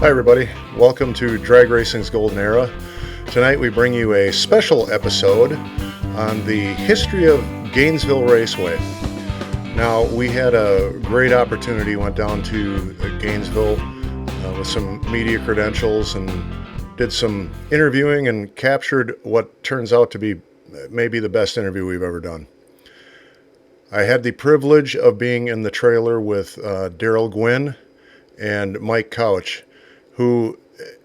Hi everybody, welcome to Drag Racing's Golden Era. Tonight we bring you a special episode on the history of Gainesville Raceway. Now, we had a great opportunity, went down to Gainesville with some media credentials and did some interviewing and captured what turns out to be maybe the best interview we've ever done. I had the privilege of being in the trailer with Darrell Gwynn and Mike Couch, who,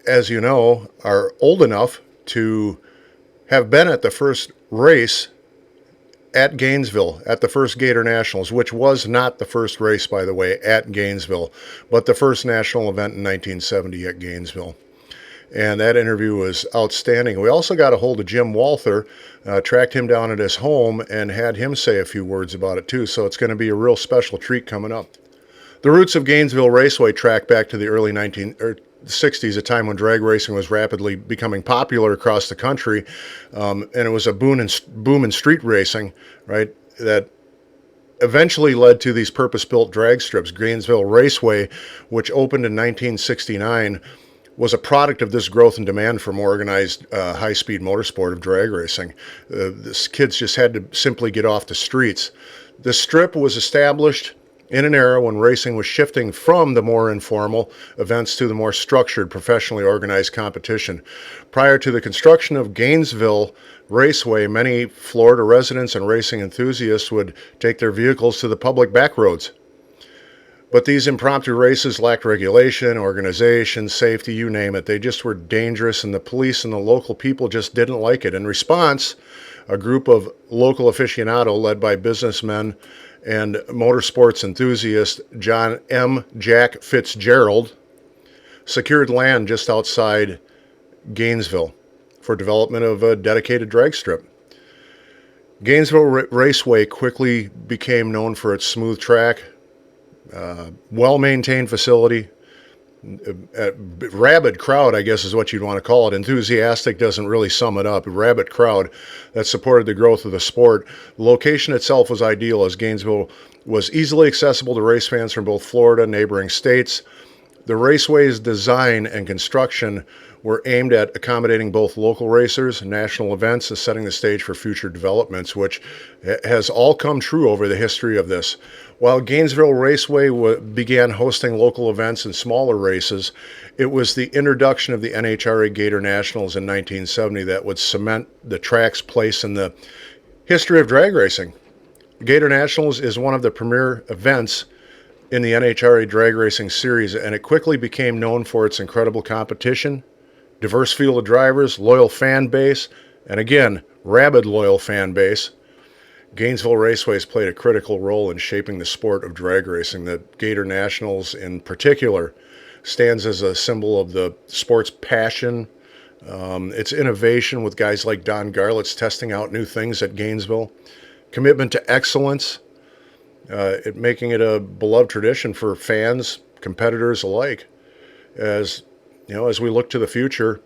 as you know, are old enough to have been at the first race at Gainesville, at the first Gatornationals, which was not the first race, by the way, at Gainesville, but the first national event in 1970 at Gainesville. And that interview was outstanding. We also got a hold of Jim Walther, tracked him down at his home, and had him say a few words about it, too. So it's going to be a real special treat coming up. The roots of Gainesville Raceway track back to the early 1960s, a time when drag racing was rapidly becoming popular across the country, and it was a boom in street racing, right, that eventually led to these purpose-built drag strips. Gainesville Raceway, which opened in 1969, was a product of this growth and demand for more organized high-speed motorsport of drag racing. These kids just had to simply get off the streets. The strip was established in an era when racing was shifting from the more informal events to the more structured, professionally organized competition. Prior to the construction of Gainesville Raceway, many Florida residents and racing enthusiasts would take their vehicles to the public back roads. But these impromptu races lacked regulation, organization, safety, you name it. They just were dangerous, and the police and the local people just didn't like it. In response, a group of local aficionados led by businessmen and motorsports enthusiast John M. Jack Fitzgerald secured land just outside Gainesville for development of a dedicated drag strip. Gainesville Raceway quickly became known for its smooth track, well-maintained facility, a rabid crowd, I guess is what you'd want to call it. Enthusiastic doesn't really sum it up. A rabid crowd that supported the growth of the sport. The location itself was ideal, as Gainesville was easily accessible to race fans from both Florida and neighboring states. The raceway's design and construction were aimed at accommodating both local racers and national events and setting the stage for future developments, which has all come true over the history of this. While Gainesville Raceway began hosting local events and smaller races, it was the introduction of the NHRA Gatornationals in 1970 that would cement the track's place in the history of drag racing. The Gatornationals is one of the premier events in the NHRA drag racing series, and it quickly became known for its incredible competition, diverse field of drivers, loyal fan base, and again, rabid loyal fan base. Gainesville Raceway has played a critical role in shaping the sport of drag racing. The Gatornationals in particular stands as a symbol of the sport's passion, its innovation with guys like Don Garlits testing out new things at Gainesville, commitment to excellence, making it a beloved tradition for fans, competitors alike. As you know, as we look to the future,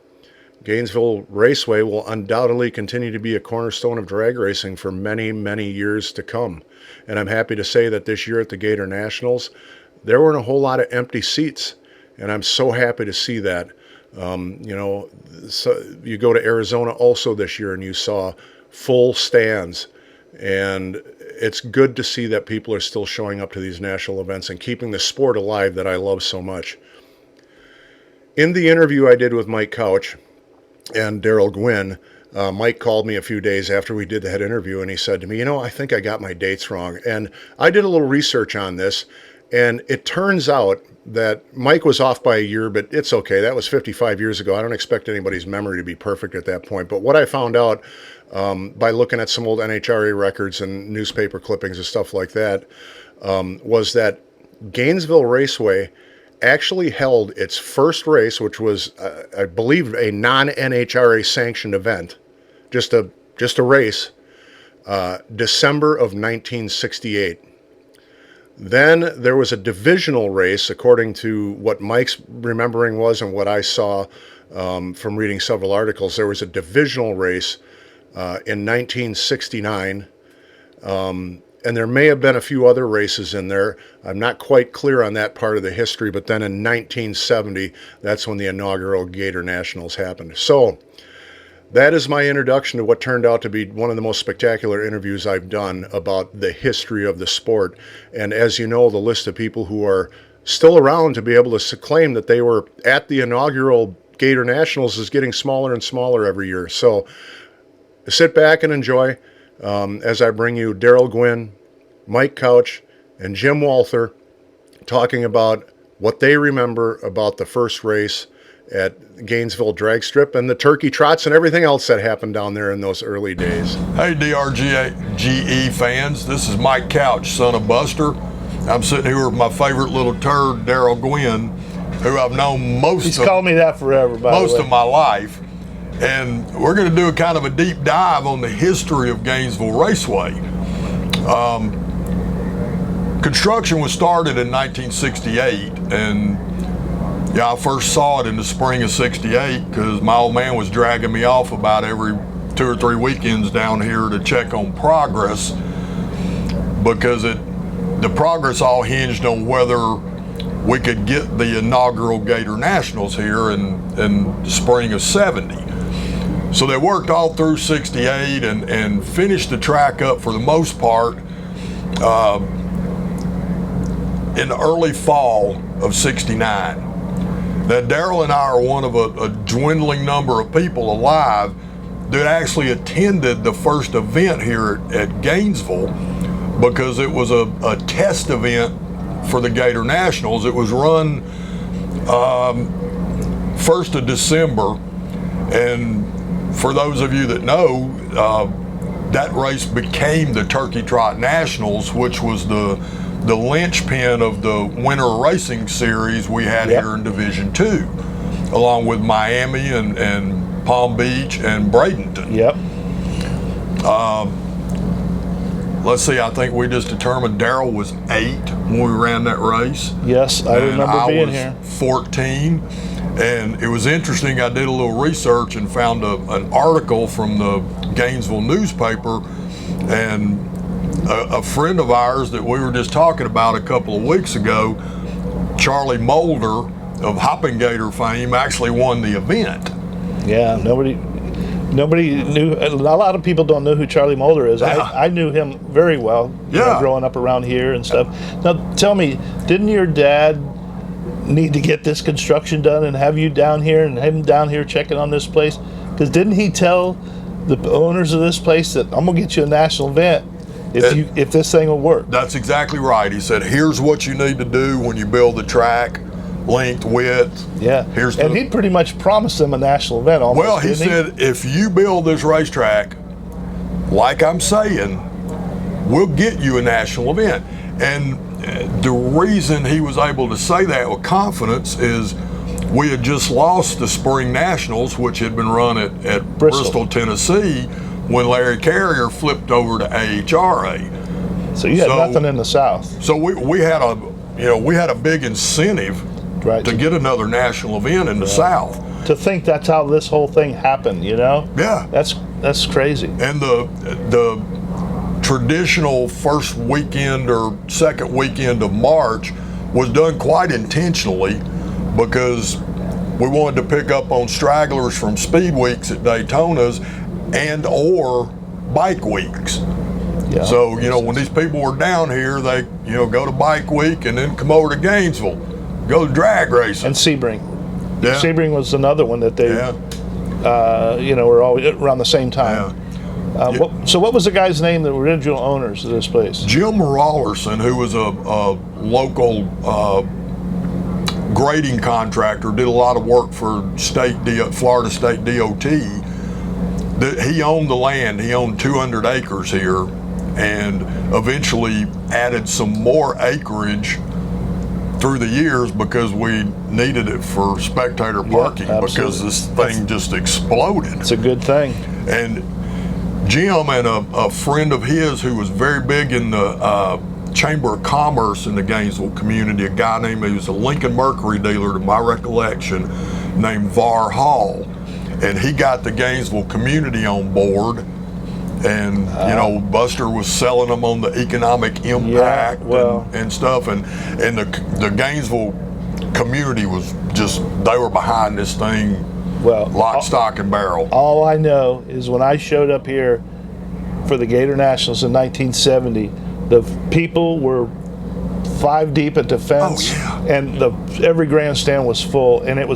Gainesville Raceway will undoubtedly continue to be a cornerstone of drag racing for many, many years to come. And I'm happy to say that this year at the Gatornationals, there weren't a whole lot of empty seats, and I'm so happy to see that. So you go to Arizona also this year, and you saw full stands, and it's good to see that people are still showing up to these national events and keeping the sport alive that I love so much. In the interview I did with Mike Couch and Darrell Gwynn, Mike called me a few days after we did that interview, and he said to me, I think I got my dates wrong. And I did a little research on this, and it turns out that Mike was off by a year, but it's okay. That was 55 years ago. I don't expect anybody's memory to be perfect at that point. But what I found out by looking at some old NHRA records and newspaper clippings and stuff like that was that Gainesville Raceway actually held its first race, which was, I believe, a non-NHRA sanctioned event, just a race, December of 1968. Then there was a divisional race, according to what Mike's remembering was and what I saw from reading several articles. There was a divisional race in 1969, and and there may have been a few other races in there. I'm not quite clear on that part of the history, but then in 1970, that's when the inaugural Gatornationals happened. So that is my introduction to what turned out to be one of the most spectacular interviews I've done about the history of the sport. And as you know, the list of people who are still around to be able to claim that they were at the inaugural Gatornationals is getting smaller and smaller every year. So sit back and enjoy as I bring you Darrell Gwynn, Mike Couch, and Jim Walther talking about what they remember about the first race at Gainesville Drag Strip and the turkey trots and everything else that happened down there in those early days. Hey DRGE fans, this is Mike Couch, son of Buster. I'm sitting here with my favorite little turd, Darrell Gwynn, who I've known He's called me that forever, by most the way. of my life. And we're going to do a kind of a deep dive on the history of Gainesville Raceway. Construction was started in 1968, and I first saw it in the spring of '68 because my old man was dragging me off about every 2 or 3 weekends down here to check on progress, because the progress all hinged on whether we could get the inaugural Gatornationals here in the spring of '70. So they worked all through '68 and finished the track up for the most part in the early fall of '69. Now Darrell and I are one of a dwindling number of people alive that actually attended the first event here at Gainesville, because it was a test event for the Gatornationals. It was run 1st of December, and for those of you that know, that race became the Turkey Trot Nationals, which was the linchpin of the winter racing series we had here in Division II, along with Miami and Palm Beach and Bradenton. Let's see, I think we just determined Darrell was 8 when we ran that race. Yes, I remember being here. I was 14. And it was interesting, I did a little research and found an article from the Gainesville newspaper, and a friend of ours that we were just talking about a couple of weeks ago, Charlie Mulder of Hopping Gator fame, actually won the event. Yeah, nobody knew. A lot of people don't know who Charlie Mulder is. Yeah. I knew him very well, growing up around here and stuff. Now, tell me, didn't your dad need to get this construction done and have you down here and have him down here checking on this place? Because didn't he tell the owners of this place that I'm gonna get you a national event if this thing will work? That's exactly right. He said, here's what you need to do when you build the track, length, width. Yeah, and he pretty much promised them a national event almost. Well, he said, if you build this racetrack, like I'm saying, we'll get you a national event. And the reason he was able to say that with confidence is we had just lost the Spring Nationals, which had been run at Bristol, Tennessee, when Larry Carrier flipped over to AHRA. So you had nothing in the South. So we had a big incentive to get another national event in the South. To think that's how this whole thing happened, Yeah. That's crazy. And the traditional first weekend or second weekend of March was done quite intentionally, because we wanted to pick up on stragglers from speed weeks at Daytona's and or bike weeks. Yeah. So, when these people were down here, they, go to bike week and then come over to Gainesville, go to drag racing. And Sebring. Yeah. Sebring was another one that they, were always around the same time. So what was the guy's name, the original owners of this place? Jim Rawlerson, who was a local grading contractor, did a lot of work for Florida State DOT. He owned the land. He owned 200 acres here, and eventually added some more acreage through the years because we needed it for spectator parking, because this thing just exploded. It's a good thing. And Jim and a friend of his who was very big in the Chamber of Commerce in the Gainesville community, a guy named, he was a Lincoln Mercury dealer to my recollection, named Var Hall. And he got the Gainesville community on board And Buster was selling them on the economic impact and stuff, and the Gainesville community was just, they were behind this thing, lock, stock, and barrel. All I know is when I showed up here for the Gatornationals in 1970, the people were 5 deep at the fence, and every grandstand was full, and it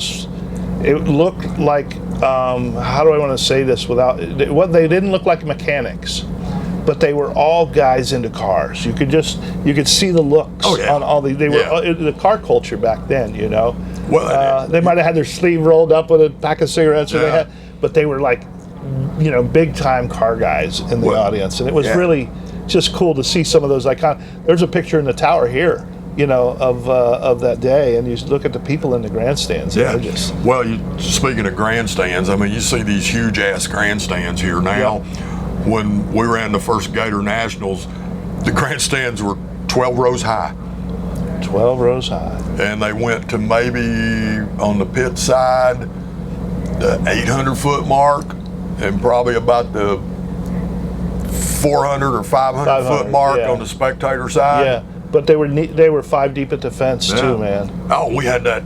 looked like, how do I want to say this without, they didn't look like mechanics, but they were all guys into cars. You could see the looks on all they were the car culture back then, Well, they might have had their sleeve rolled up with a pack of cigarettes, but they were like, big time car guys in the audience, and it was really just cool to see some of those iconic. There's a picture in the tower here, of that day, and you look at the people in the grandstands. Speaking of grandstands, I mean, you see these huge ass grandstands here now. When we ran the first Gatornationals, the grandstands were 12 rows high. 12 rows high. And they went to maybe on the pit side, the 800-foot mark, and probably about the 400 or 500-foot mark on the spectator side. Yeah, but they were 5 deep at the fence too, man. Oh, we had that,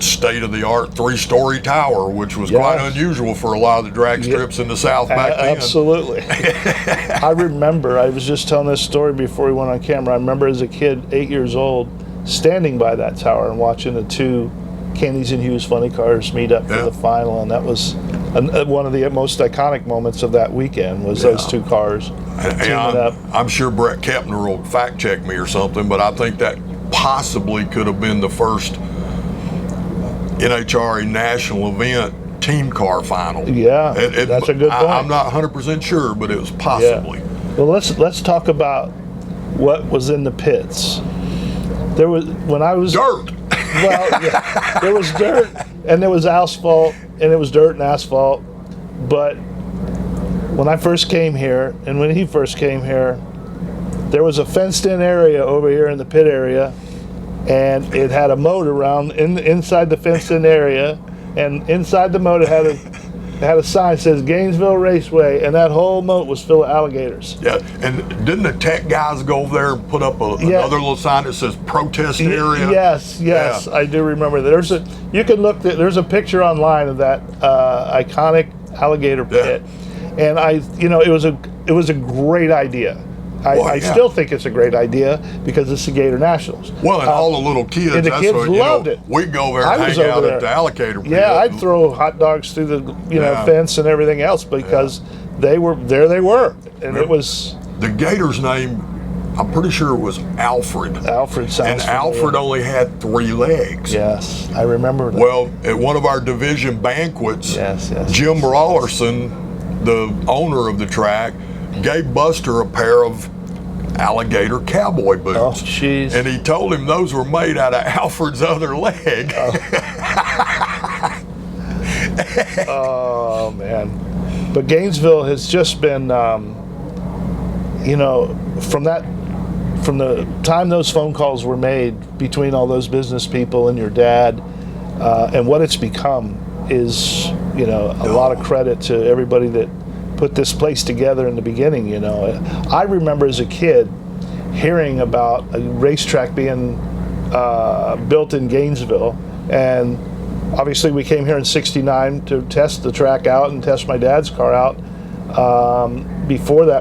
state-of-the-art 3-story tower, which was quite unusual for a lot of the drag strips in the South back then. Absolutely. I remember, I was just telling this story before we went on camera. I remember as a kid, 8 years old, standing by that tower and watching the 2 Candies and Hughes funny cars meet up for the final, and that was one of the most iconic moments of that weekend was those 2 cars teaming up. I'm sure Brett Kepner will fact check me or something, but I think that possibly could have been the first NHRA national event team car final. Yeah, that's a good point. I'm not 100% sure, but it was possibly. Yeah. Well, let's talk about what was in the pits. There was dirt. Well, there was dirt and there was asphalt, and it was dirt and asphalt. But when I first came here, and when he first came here, there was a fenced-in area over here in the pit area, and it had a moat around inside the fenced-in area, and inside the moat it had a sign that says Gainesville Raceway, and that whole moat was full of alligators. Yeah, and didn't the tech guys go over there and put up another little sign that says protest area? Yes, I do remember that. There's a picture online of that iconic alligator pit, and it was a great idea. I still think it's a great idea because it's the Gatornationals. Well, and all the little kids, and the kids loved it. We'd go over and hang out at the alligator pit. Yeah, I'd throw hot dogs through the fence and everything else because they were there. They were, and it was the Gator's name. I'm pretty sure it was Alfred. Alfred sounds. And Alfred only had 3 legs. Yes, I remember that. Well, at one of our division banquets, Jim Rawlerson, the owner of the track, gave Buster a pair of alligator cowboy boots. Oh, jeez. And he told him those were made out of Alfred's other leg. Oh man. But Gainesville has just been, from the time those phone calls were made between all those business people and your dad, and what it's become is, a lot of credit to everybody that put this place together in the beginning. I remember as a kid hearing about a racetrack being built in Gainesville, and obviously we came here in '69 to test the track out and test my dad's car out. Before the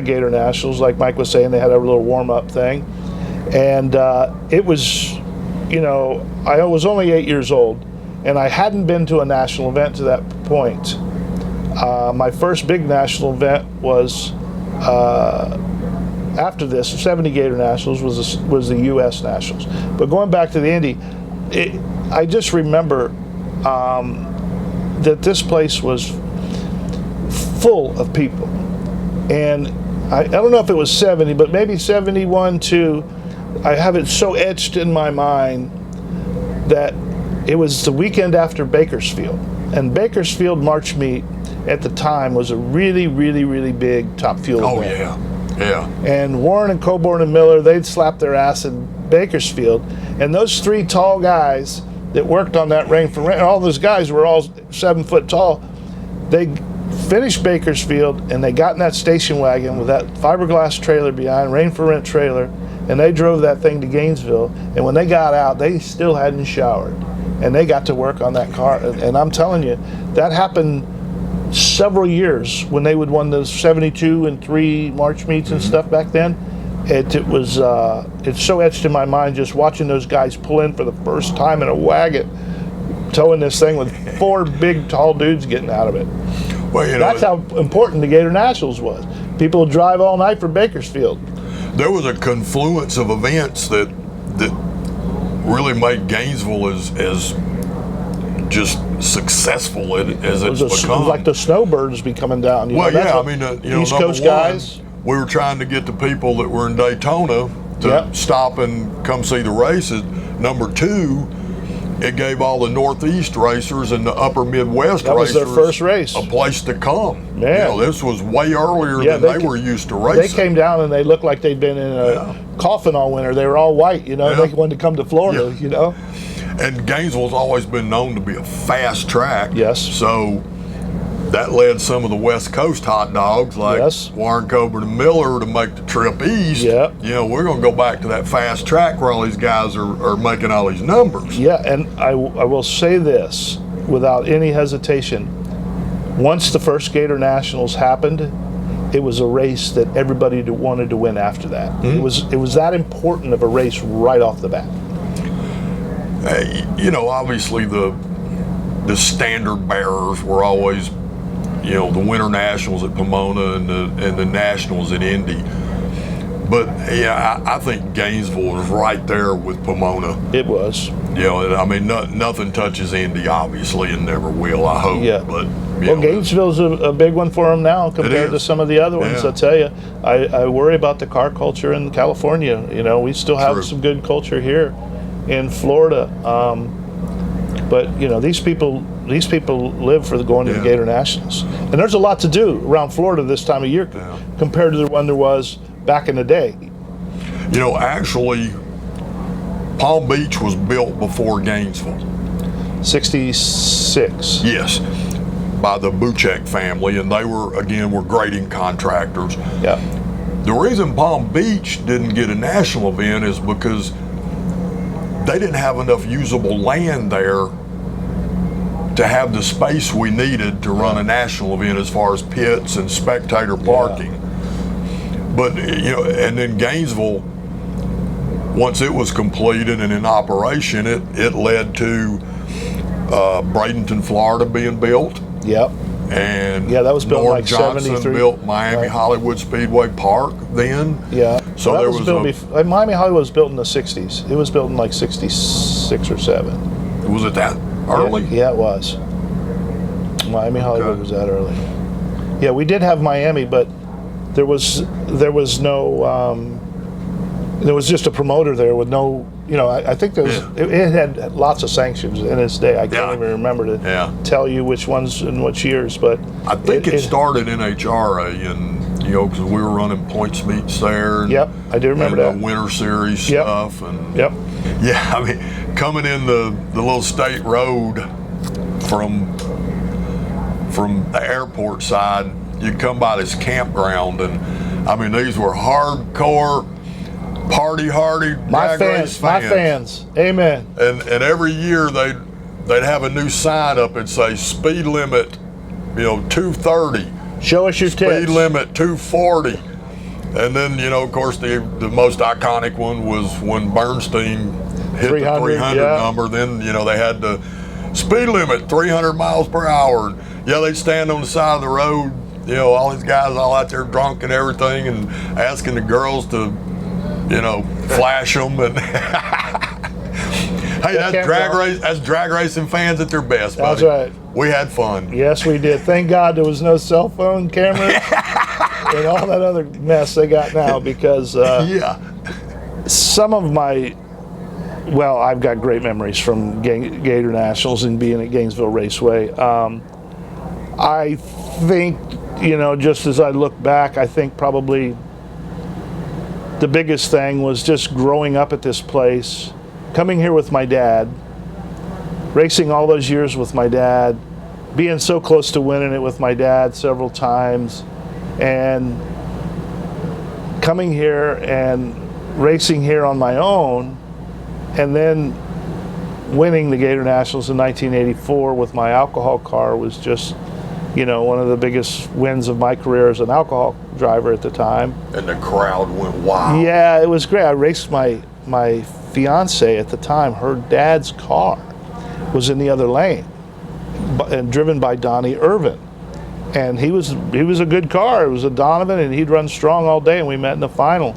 Gatornationals, like Mike was saying, they had a little warm-up thing, and it was, I was only 8 years old, and I hadn't been to a national event to that point. My first big national event was after this. 70 Gatornationals was the U.S. Nationals. But going back to the Indy, I just remember that this place was full of people, and I don't know if it was 70, but maybe 71 too. I have it so etched in my mind that it was the weekend after Bakersfield, and Bakersfield March Meet at the time was a really, really, really big Top Fuel event. Yeah. And Warren and Coburn and Miller, they'd slap their ass in Bakersfield, and those 3 tall guys that worked on that ring for all those guys were all 7 foot tall. They finished Bakersfield, and they got in that station wagon with that fiberglass trailer behind, rain for rent trailer, and they drove that thing to Gainesville. And when they got out, they still hadn't showered, and they got to work on that car. And I'm telling you, that happened several years when they would won those 72 and 3 March meets and stuff back then. It was it's so etched in my mind just watching those guys pull in for the first time in a wagon, towing this thing with 4 big tall dudes getting out of it. Well, you know, that's how important the Gatornationals was. People would drive all night from Bakersfield. There was a confluence of events that really made Gainesville as just successful as it's become. It was like the snowbirds be coming down. Well, yeah, I mean, East Coast guys. We were trying to get the people that were in Daytona to stop and come see the races. Number 2, it gave all the Northeast racers and the Upper Midwest that was racers their first race. A place to come. Man. You know, this was way earlier than they were used to racing. They came down and they looked like they'd been in a coffin all winter. They were all white, you know. They wanted to come to Florida, you know. And Gainesville's always been known to be a fast track. Yes. So that led some of the West Coast hot dogs like Warren Coburn and Miller to make the trip east. Yeah. You know, we're going to go back to that fast track where all these guys are making all these numbers. Yeah, and I will say this without any hesitation. Once the first Gatornationals happened, it was a race that everybody wanted to win after that. Mm-hmm. It was that important of a race right off the bat. You know, obviously the standard bearers were always, you know, the Winter Nationals at Pomona and the Nationals at Indy. But yeah, I think Gainesville was right there with Pomona. It was. You know, I mean, nothing touches Indy, obviously, and never will, I hope. Yeah. But Gainesville's a big one for them now compared to some of the other ones. Yeah. I tell you, I worry about the car culture in California. You know, we still have some good culture here in Florida. But you know, these people live for going to the Gatornationals, and there's a lot to do around Florida this time of year compared to the one there was back in the day. You know, actually, Palm Beach was built before Gainesville. 66. Yes, by the Buchek family, and they were grading contractors. Yeah. The reason Palm Beach didn't get a national event is because they didn't have enough usable land there to have the space we needed to run a national event as far as pits and spectator parking. But, you know, and then Gainesville, once it was completed and in operation, it led to Bradenton, Florida being built. Yep. And that was built Norm like Johnson 73. built Miami Hollywood Speedway Park then. Yeah. So that there was built Miami Hollywood was built in the 60s. It was built in like 66 or 7. Was it that early? Yeah, it was. Miami Hollywood was that early. Yeah, we did have Miami, but there was no there was just a promoter there with no, you know, I think there was it had lots of sanctions in its day. I can't even remember to tell you which ones and which years, but I think it started NHRA, and you know, because we were running points meets there. And, I do remember that. Winter Series stuff, and yeah, I mean, coming in the little state road from the airport side, you come by this campground, and I mean, these were hardcore, party hardy drag race fans. My fans, amen. And every year they'd have a new sign up and say speed limit, you know, 230. Show us your tits. Speed limit 240. And then, you know, of course, the most iconic one was when Bernstein hit the 300 number. Then, you know, they had the speed limit 300 miles per hour. Yeah, they'd stand on the side of the road, you know, all these guys all out there drunk and everything, and asking the girls to, you know, flash them. And hey, that's drag racing fans at their best, buddy. That's right. We had fun. Yes, we did. Thank God there was no cell phone cameras and all that other mess they got now, because some of my, well, I've got great memories from Gatornationals and being at Gainesville Raceway. I think, you know, just as I look back, I think probably the biggest thing was just growing up at this place, coming here with my dad, racing all those years with my dad, being so close to winning it with my dad several times, and coming here and racing here on my own, and then winning the Gatornationals in 1984 with my alcohol car was just, you know, one of the biggest wins of my career as an alcohol driver at the time. And the crowd went wild. Yeah, it was great. I raced my fiance at the time. Her dad's car was in the other lane, and driven by Donnie Irvin. And he was a good car. It was a Donovan, and he'd run strong all day, and we met in the final.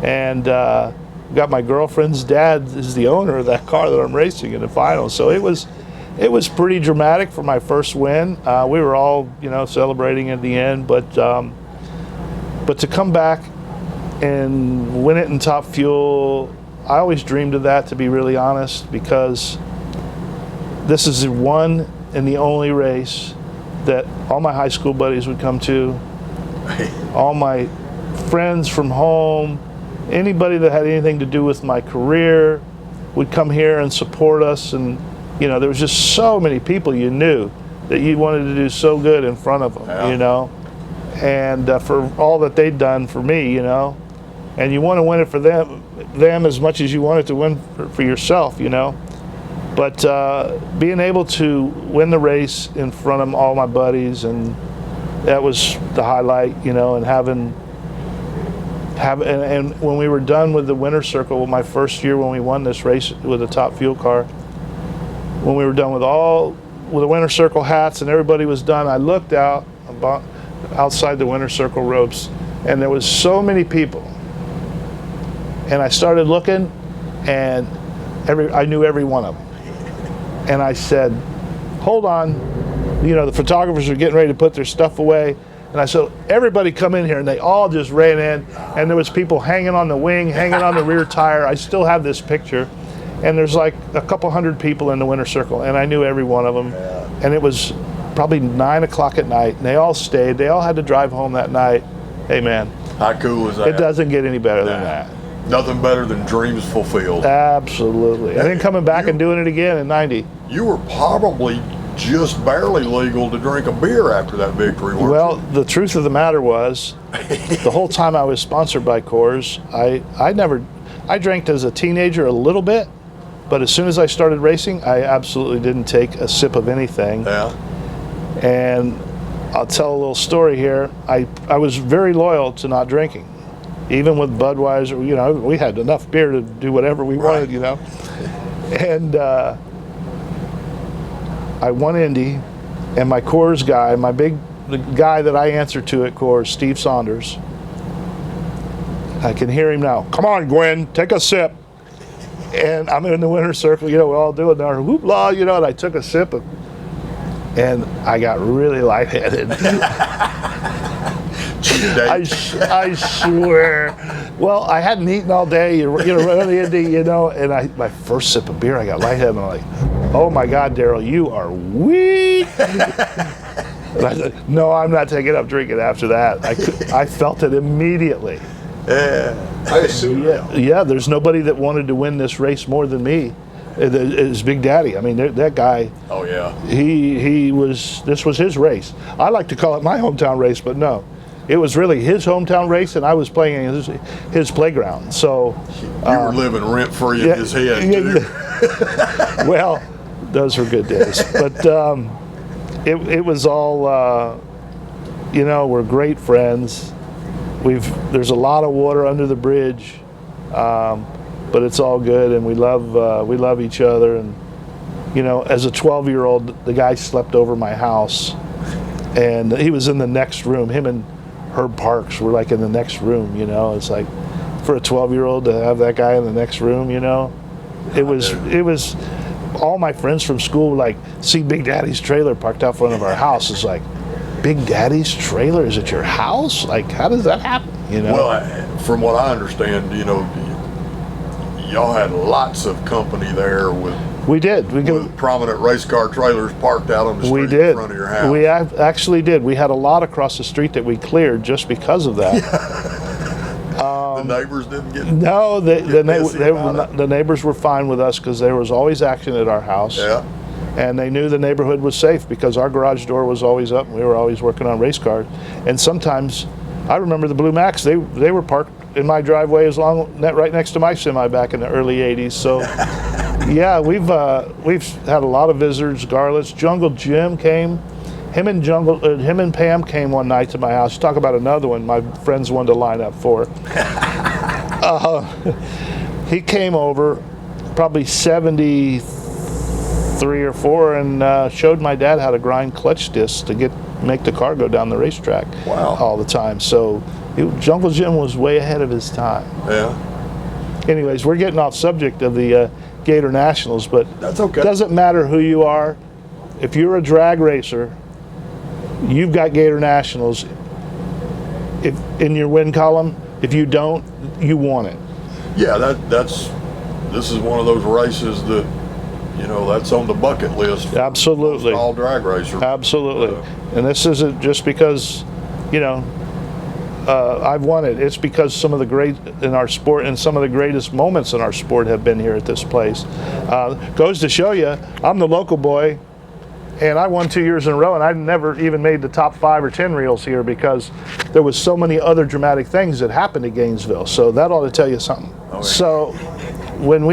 And got my girlfriend's dad is the owner of that car that I'm racing in the final. So it was pretty dramatic for my first win. We were all, you know, celebrating at the end, but to come back and win it in Top Fuel, I always dreamed of that, to be really honest, because this is the one and the only race that all my high school buddies would come to, all my friends from home, anybody that had anything to do with my career would come here and support us. And you know, there was just so many people you knew that you wanted to do so good in front of them, you know, and for all that they'd done for me, you know, and you want to win it for them as much as you want it to win for yourself, you know. But being able to win the race in front of all my buddies, and that was the highlight, you know, and and when we were done with the winner's circle, my first year when we won this race with a Top Fuel car, when we were done with the winner's circle hats and everybody was done, I looked outside the winner's circle ropes, and there was so many people. And I started looking, and I knew every one of them. And I said, hold on, you know, the photographers are getting ready to put their stuff away. And I said, everybody come in here, and they all just ran in, and there was people hanging on the wing, hanging on the rear tire. I still have this picture, and there's like a couple hundred people in the winner's circle, and I knew every one of them. And it was probably 9 o'clock at night, and they all stayed. They all had to drive home that night. Hey man, how cool is that? It doesn't get any better than that. Nothing better than dreams fulfilled. Absolutely. And then coming back and doing it again in 90. You were probably just barely legal to drink a beer after that victory, weren't well, you? The truth of the matter was, the whole time I was sponsored by Coors, I drank as a teenager a little bit, but as soon as I started racing, I absolutely didn't take a sip of anything. Yeah. And I'll tell a little story here. I was very loyal to not drinking. Even with Budweiser, you know, we had enough beer to do whatever we wanted, you know. And I won Indy, and my Coors guy, the guy that I answer to at Coors, Steve Saunders, I can hear him now. Come on, Gwynn, take a sip. And I'm in the winner's circle, you know, we're all doing our whoop-la, you know, and I took a sip, and I got really lightheaded. I swear. Well, I hadn't eaten all day, you know, running the Indy, you know, and my first sip of beer, I got lightheaded, and I'm like, oh my God, Darrell, you are weak. And I said, no, I'm not taking up drinking after that. I felt it immediately. Yeah, I assume. Yeah, there's nobody that wanted to win this race more than me. It's Big Daddy. I mean, that guy. Oh yeah. This was his race. I like to call it my hometown race, but no, it was really his hometown race, and I was playing in his playground. So you were living rent free in his head too. Well, those were good days, but it was all. You know, we're great friends. There's a lot of water under the bridge. But it's all good, and we love each other. And you know, as a 12-year-old, the guy slept over my house, and he was in the next room. Him and Herb Parks were like in the next room. You know, it's like for a 12-year-old to have that guy in the next room. You know, it was. All my friends from school like see Big Daddy's trailer parked out front of our house. It's like, Big Daddy's trailer is at your house? Like, how does that happen? You know. Well, from what I understand, you know, y'all had lots of company there with. We did. With prominent race car trailers parked out on the street in front of your house. We actually did. We had a lot across the street that we cleared just because of that. The neighbors didn't get. No, the neighbors were fine with us because there was always action at our house. Yeah. And they knew the neighborhood was safe because our garage door was always up and we were always working on race cars. And sometimes, I remember the Blue Max, they were parked in my driveway right next to my semi back in the early 80s. So yeah, we've had a lot of visitors. Garlits, Jungle Jim came. Him and Pam came one night to my house. Talk about another one my friends wanted to line up for. He came over, probably 73 or 4, and showed my dad how to grind clutch discs to make the car go down the racetrack. Wow. All the time. So Jungle Jim was way ahead of his time. Yeah. Anyways, we're getting off subject of the Gatornationals, but that's okay. It doesn't matter who you are. If you're a drag racer, you've got Gatornationals in your win column. If you don't, you want it. Yeah, this is one of those races that, that's on the bucket list. Absolutely. All drag racers. Absolutely. And this isn't just because, I've won it. It's because some of the great in our sport and some of the greatest moments in our sport have been here at this place. Goes to show you, I'm the local boy, and I won 2 years in a row, and I never even made the top 5 or 10 reels here because there was so many other dramatic things that happened at Gainesville. So that ought to tell you something. Okay. So when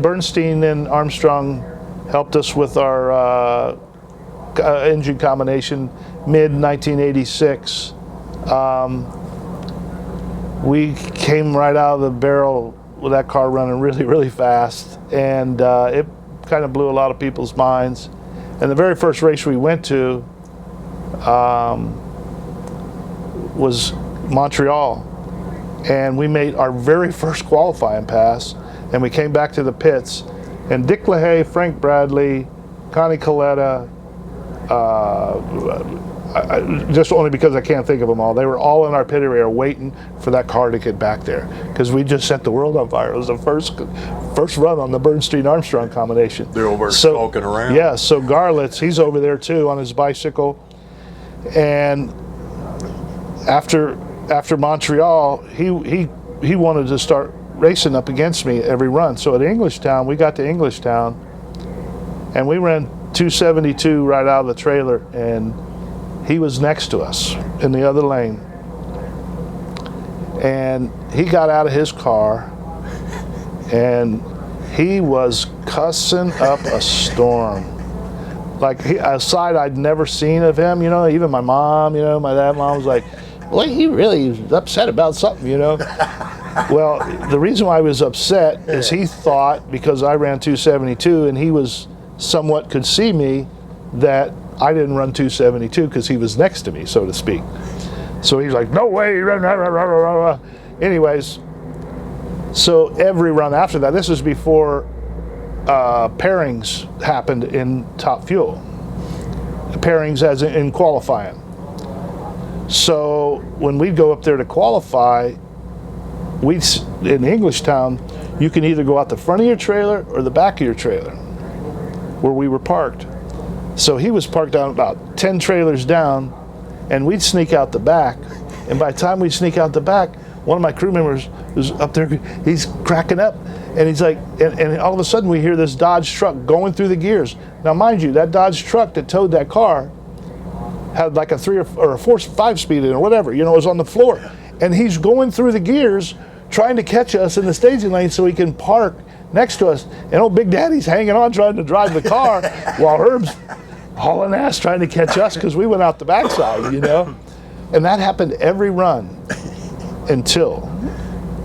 Bernstein and Armstrong helped us with our engine combination mid-1986, we came right out of the barrel with that car running really, really fast, and it kind of blew a lot of people's minds. And the very first race we went to was Montreal, and we made our very first qualifying pass, and we came back to the pits, and Dick LaHaye, Frank Bradley, Connie Coletta, just only because I can't think of them all. They were all in our pit area waiting for that car to get back there because we just set the world on fire. It was the first run on the Bernstein-Armstrong combination. They're over smoking around. Yeah, so Garlits, he's over there too on his bicycle. And after Montreal, he wanted to start racing up against me every run. So at Englishtown, we got to Englishtown, and we ran 272 right out of the trailer, and he was next to us in the other lane. And he got out of his car, and he was cussing up a storm. Like a side I'd never seen of him, even my mom, my dad, mom was like, boy, he really was upset about something, Well, the reason why I was upset is he thought, because I ran 272 and he was somewhat could see me, that I didn't run 272 because he was next to me, so to speak. So he's like, no way. Anyways, so every run after that, this was before pairings happened in Top Fuel. Pairings as in qualifying. So when we'd go up there to qualify, in Englishtown, you can either go out the front of your trailer or the back of your trailer, where we were parked. So he was parked down about 10 trailers down, and we'd sneak out the back. And by the time we sneak out the back, one of my crew members was up there, he's cracking up, and he's like, and all of a sudden we hear this Dodge truck going through the gears. Now mind you, that Dodge truck that towed that car had like a 3 or a 4, 5 speed in it or whatever, it was on the floor. And he's going through the gears trying to catch us in the staging lane so he can park next to us. And old Big Daddy's hanging on trying to drive the car while Herb's hauling ass trying to catch us because we went out the backside, And that happened every run until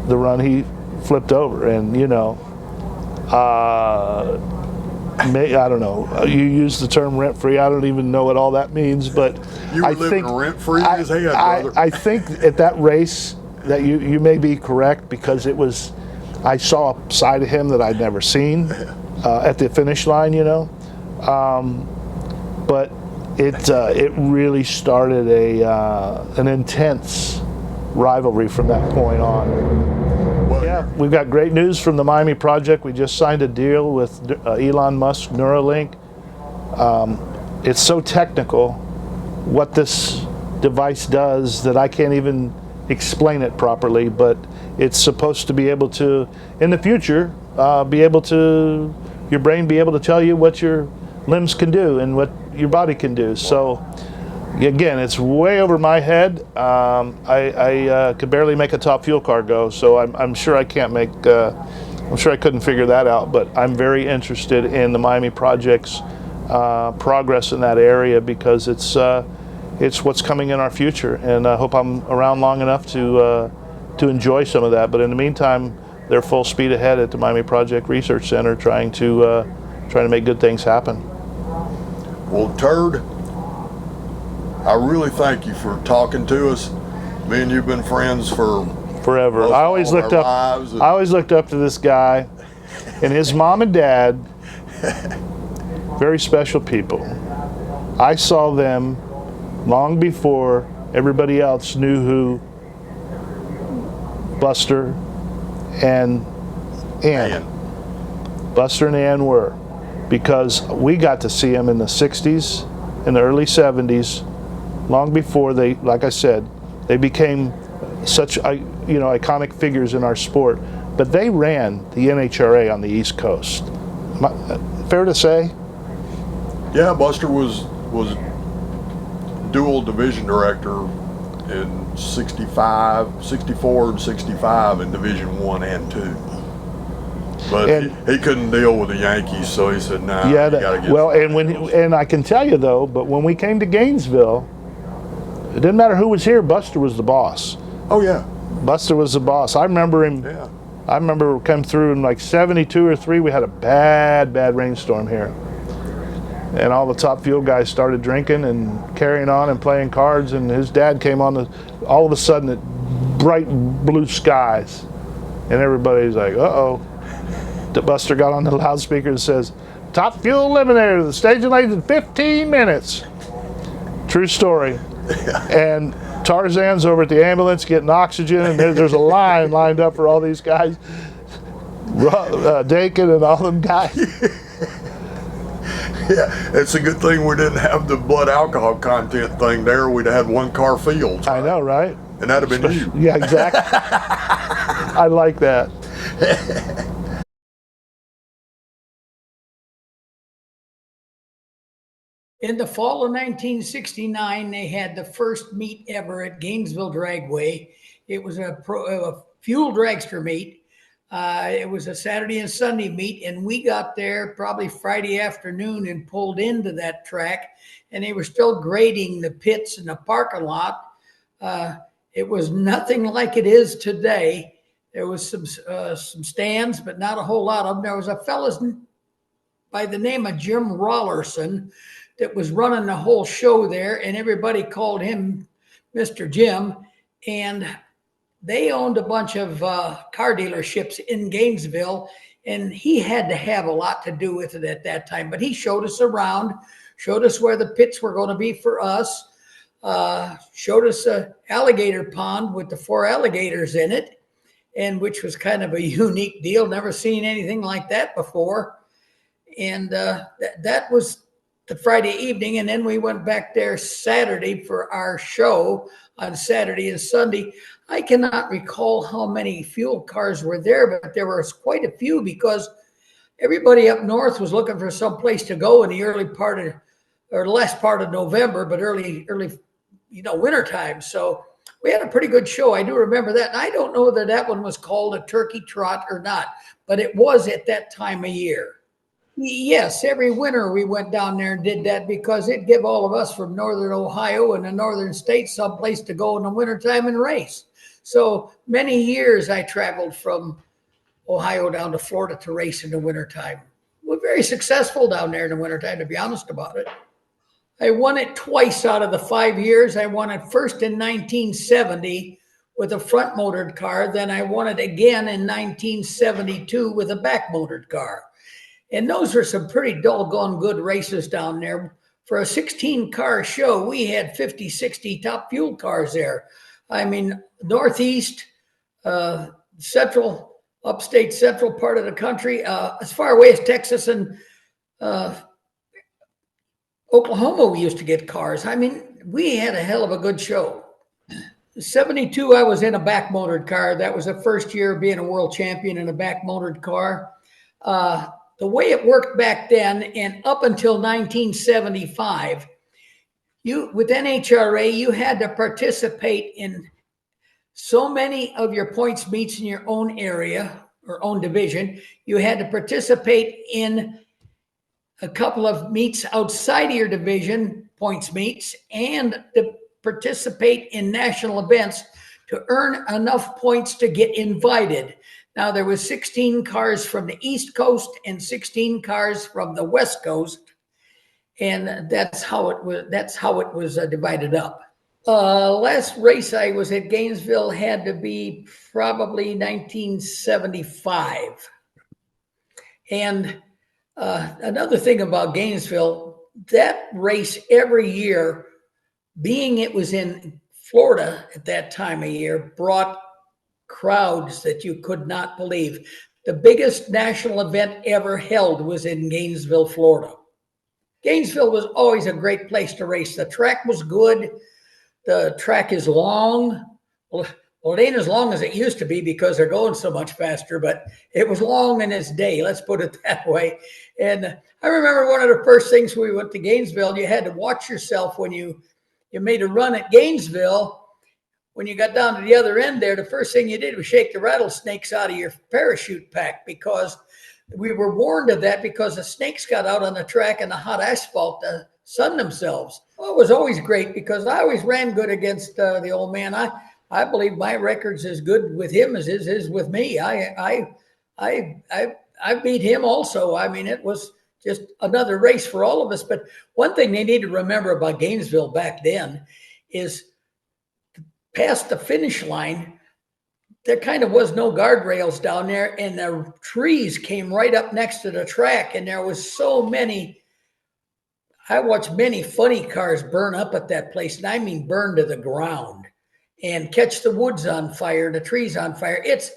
the run he flipped over. And, I don't know. You use the term rent-free. I don't even know what all that means, but you were living rent-free as hell, brother. I think at that race that you may be correct because I saw a side of him that I'd never seen at the finish line, but it really started an intense rivalry from that point on. Well, yeah, we've got great news from the Miami project. We just signed a deal with Elon Musk, Neuralink. It's so technical what this device does that I can't even explain it properly, but it's supposed to be able to, in the future, be able to your brain be able to tell you what your limbs can do and what your body can do. So again, it's way over my head. I could barely make a top fuel car go, so I'm sure I can't make, I'm sure I couldn't figure that out, but I'm very interested in the Miami project's progress in that area, because it's what's coming in our future, and I hope I'm around long enough to enjoy some of that. But in the meantime, they're full speed ahead at the Miami Project Research Center, trying to make good things happen. Well, Turd, I really thank you for talking to us. Me and you've been friends for forever. I always looked up to this guy and his mom and dad. Very special people. I saw them long before everybody else knew who Buster and Ann. Buster and Ann were, because we got to see them in the 60s, in the early 70s, long before they, like I said, they became such iconic figures in our sport. But they ran the NHRA on the East Coast. Fair to say? Yeah, Buster was dual division director in 65, 64 and 65 in Division 1 and 2. But he couldn't deal with the Yankees, so he said, "Nah, you gotta get." Well, and I can tell you though, but when we came to Gainesville, it didn't matter who was here. Buster was the boss. Oh yeah, Buster was the boss. I remember him. Yeah. I remember come through in like 72 or 3. We had a bad rainstorm here, and all the top fuel guys started drinking and carrying on and playing cards. And his dad came on. All of a sudden, bright blue skies, and everybody's like, "Uh-oh." Buster got on the loudspeaker and says, "Top fuel eliminator, the staging lane's in 15 minutes. True story. And Tarzan's over at the ambulance getting oxygen, and there's a line lined up for all these guys, Dakin and all them guys. Yeah, it's a good thing we didn't have the blood alcohol content thing there. We'd have had one car field. I know, right? And that'd have been you. Yeah, exactly. I like that. In the fall of 1969, they had the first meet ever at Gainesville Dragway. It was a fuel dragster meet. It was a Saturday and Sunday meet, and we got there probably Friday afternoon and pulled into that track, and they were still grading the pits and the parking lot. It was nothing like it is today. There was some stands, but not a whole lot of them. There was a fellow by the name of Jim Rollerson that was running the whole show there, and everybody called him Mr. Jim. And they owned a bunch of car dealerships in Gainesville, and he had to have a lot to do with it at that time. But he showed us around, showed us where the pits were going to be for us, showed us an alligator pond with the 4 alligators in it, and which was kind of a unique deal. Never seen anything like that before. And that was the Friday evening, and then we went back there Saturday for our show on Saturday and Sunday. I cannot recall how many fuel cars were there, but there was quite a few, because everybody up north was looking for some place to go in the early part of, or last part of November, but early, wintertime. So we had a pretty good show. I do remember that. And I don't know that that one was called a turkey trot or not, but it was at that time of year. Yes, every winter we went down there and did that, because it gave all of us from northern Ohio and the northern states some place to go in the wintertime and race. So many years I traveled from Ohio down to Florida to race in the wintertime. We're very successful down there in the wintertime, to be honest about it. I won it twice out of the 5 years. I won it first in 1970 with a front motored car. Then I won it again in 1972 with a back motored car. And those were some pretty doggone good races down there. For a 16-car show, we had 50, 60 top fuel cars there. I mean, Northeast, central, upstate central part of the country, as far away as Texas and Oklahoma, we used to get cars. I mean, we had a hell of a good show. 72, I was in a back motored car. That was the first year being a world champion in a back motored car. the way it worked back then and up until 1975, with NHRA, you had to participate in so many of your points meets in your own area or own division. You had to participate in a couple of meets outside of your division, points meets, and to participate in national events to earn enough points to get invited. Now, there was 16 cars from the East Coast and 16 cars from the West Coast, and that's how it was divided up. Last race I was at Gainesville had to be probably 1975. And another thing about Gainesville, that race every year, being it was in Florida at that time of year, brought crowds that you could not believe. The biggest national event ever held was in Gainesville, Florida. Gainesville was always a great place to race. The track was good. The track is long. Well, it ain't as long as it used to be because they're going so much faster, but it was long in its day. Let's put it that way. And I remember one of the first things we went to Gainesville, you had to watch yourself when you made a run at Gainesville. When you got down to the other end there, the first thing you did was shake the rattlesnakes out of your parachute pack, because we were warned of that because the snakes got out on the track and the hot asphalt to sun themselves. Well, it was always great because I always ran good against the old man. I believe my record's as good with him as his is with me. I beat him also. I mean, it was just another race for all of us. But one thing they need to remember about Gainesville back then is past the finish line, there kind of was no guardrails down there, and the trees came right up next to the track, and there was so many. I watched many funny cars burn up at that place, and I mean burn to the ground and catch the woods on fire, the trees on fire. It's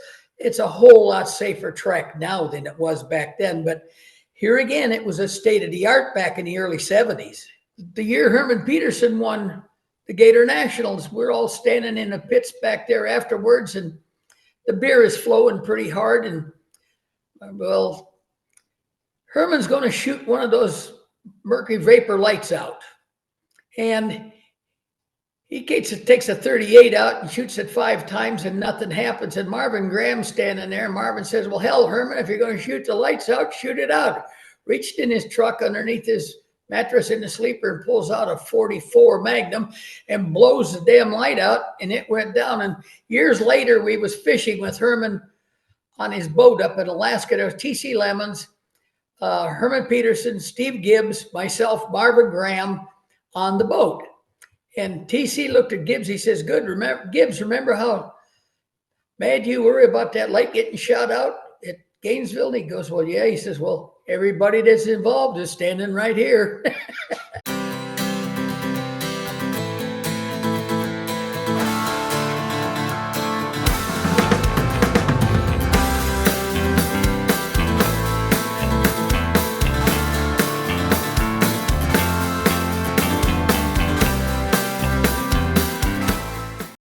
a whole lot safer track now than it was back then. But here again, it was a state of the art back in the early 70s. The year Herman Peterson won the Gatornationals, we're all standing in the pits back there afterwards, and the beer is flowing pretty hard. And well, Herman's going to shoot one of those mercury vapor lights out, and he takes a 38 out and shoots it 5 times and nothing happens. And Marvin Graham's standing there. Marvin says, well, hell, Herman, if you're going to shoot the lights out, shoot it out. Reached in his truck underneath his mattress in the sleeper and pulls out a 44 Magnum and blows the damn light out, and it went down. And years later, we was fishing with Herman on his boat up in Alaska. There was T.C. Lemons, Herman Peterson, Steve Gibbs, myself, Marvin Graham on the boat. And TC looked at Gibbs. He says, good, Gibbs, remember how mad you were about that light getting shot out at Gainesville? And he goes, well, yeah. He says, well, everybody that's involved is standing right here.